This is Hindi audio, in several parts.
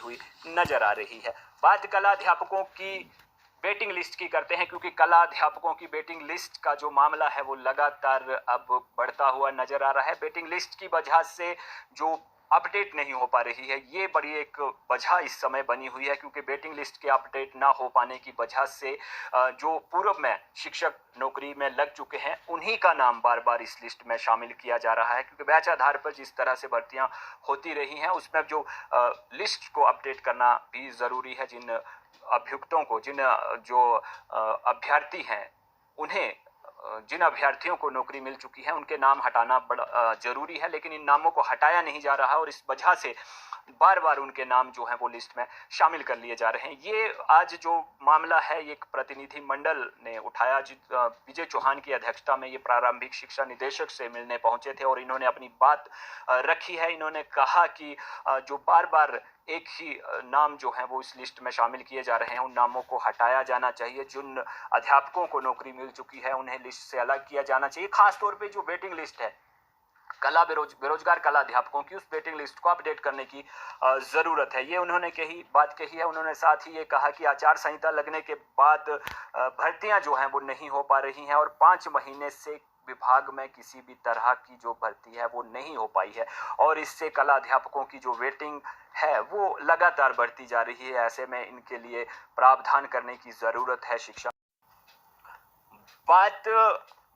हुई नजर आ रही है। बात कला अध्यापकों की वेटिंग लिस्ट की करते हैं, क्योंकि कला अध्यापकों की वेटिंग लिस्ट का जो मामला है वो लगातार अब बढ़ता हुआ नजर आ रहा है। वेटिंग लिस्ट की वजह से जो अपडेट नहीं हो पा रही है, ये बड़ी एक वजह इस समय बनी हुई है, क्योंकि वेटिंग लिस्ट के अपडेट ना हो पाने की वजह से जो पूर्व में शिक्षक नौकरी में लग चुके हैं उन्हीं का नाम बार बार इस लिस्ट में शामिल किया जा रहा है, क्योंकि बैच आधार पर जिस तरह से भर्तियां होती रही हैं उसमें जो लिस्ट को अपडेट करना भी ज़रूरी है। जिन अभियुक्तों को, जो अभ्यर्थी हैं उन्हें, जिन अभ्यर्थियों को नौकरी मिल चुकी है उनके नाम हटाना बड़ा जरूरी है, लेकिन इन नामों को हटाया नहीं जा रहा और इस वजह से बार बार उनके नाम जो हैं वो लिस्ट में शामिल कर लिए जा रहे हैं। ये आज जो मामला है एक प्रतिनिधि मंडल ने उठाया, विजय चौहान की अध्यक्षता में ये प्रारंभिक शिक्षा निदेशक से मिलने पहुंचे थे और इन्होंने अपनी बात रखी है। इन्होंने कहा कि जो बार बार एक ही नाम जो है वो इस लिस्ट में शामिल किए जा रहे हैं उन नामों को हटाया जाना चाहिए। जिन अध्यापकों को नौकरी मिल चुकी है उन्हें लिस्ट से अलग किया जाना चाहिए। खासतौर पे जो वेटिंग लिस्ट है बेरोजगार कला अध्यापकों की, उस वेटिंग लिस्ट को अपडेट करने की जरूरत है। ये उन्होंने बात कही है। उन्होंने साथ ही ये कहा कि आचार संहिता लगने के बाद भर्तियां जो हैं वो नहीं हो पा रही हैं और 5 महीने से विभाग में किसी भी तरह की जो भर्ती है वो नहीं हो पाई है और इससे कला अध्यापकों की जो वेटिंग है वो लगातार बढ़ती जा रही है। ऐसे में इनके लिए प्रावधान करने की जरूरत है। शिक्षा बात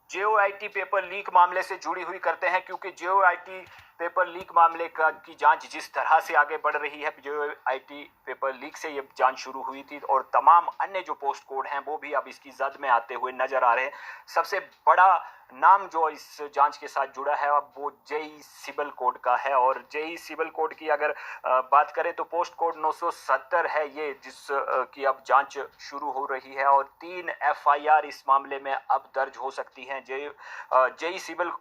जेओआईटी पेपर लीक मामले से जुड़ी हुई करते हैं, क्योंकि जेओआईटी पेपर लीक मामले की जांच जिस तरह से आगे बढ़ रही है, जेओआईटी पेपर लीक से ये जांच शुरू हुई थी और तमाम अन्य जो पोस्ट कोड हैं वो भी अब इसकी जद में आते हुए नजर आ रहे हैं। सबसे बड़ा नाम जो इस जांच के साथ जुड़ा है अब वो जेई सिविल कोड का है और जेई सिविल कोड की अगर बात करें तो पोस्ट कोड 970 है ये, जिस की अब जांच शुरू हो रही है और 3 एफआईआर इस मामले में अब दर्ज हो सकती हैं। जेई सिविल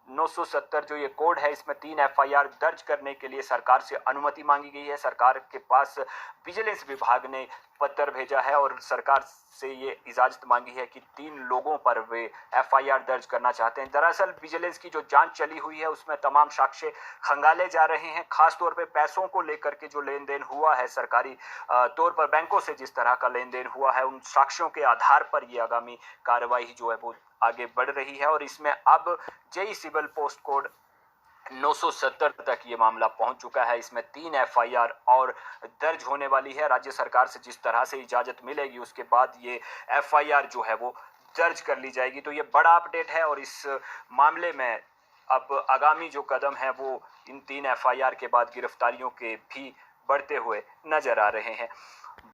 970 जो ये कोड है, इसमें 3 एफआईआर दर्ज करने के लिए सरकार से अनुमति मांगी गई है। सरकार के पास विजिलेंस विभाग ने पत्र भेजा है और सरकार से ये इजाजत मांगी है कि 3 लोगों पर वे एफआईआर दर्ज करना चाहते हैं। दरअसल विजिलेंस की जो जांच चली हुई है उसमें तमाम साक्ष्य खंगाले जा रहे हैं। खासतौर पे पैसों को लेकर के जो लेन देन हुआ है, सरकारी तौर पर बैंकों से जिस तरह का लेन देन हुआ है, उन साक्ष्यों के आधार पर ये आगामी कार्रवाई जो है वो आगे बढ़ रही है और इसमें अब जेई सिविल पोस्ट कोड 970 तक ये मामला पहुंच चुका है। इसमें 3 एफआईआर और दर्ज होने वाली है। राज्य सरकार से जिस तरह से इजाजत मिलेगी उसके बाद ये एफआईआर जो है वो दर्ज कर ली जाएगी। तो ये बड़ा अपडेट है और इस मामले में अब आगामी जो कदम है वो इन 3 एफआईआर के बाद गिरफ्तारियों के भी बढ़ते हुए नजर आ रहे हैं।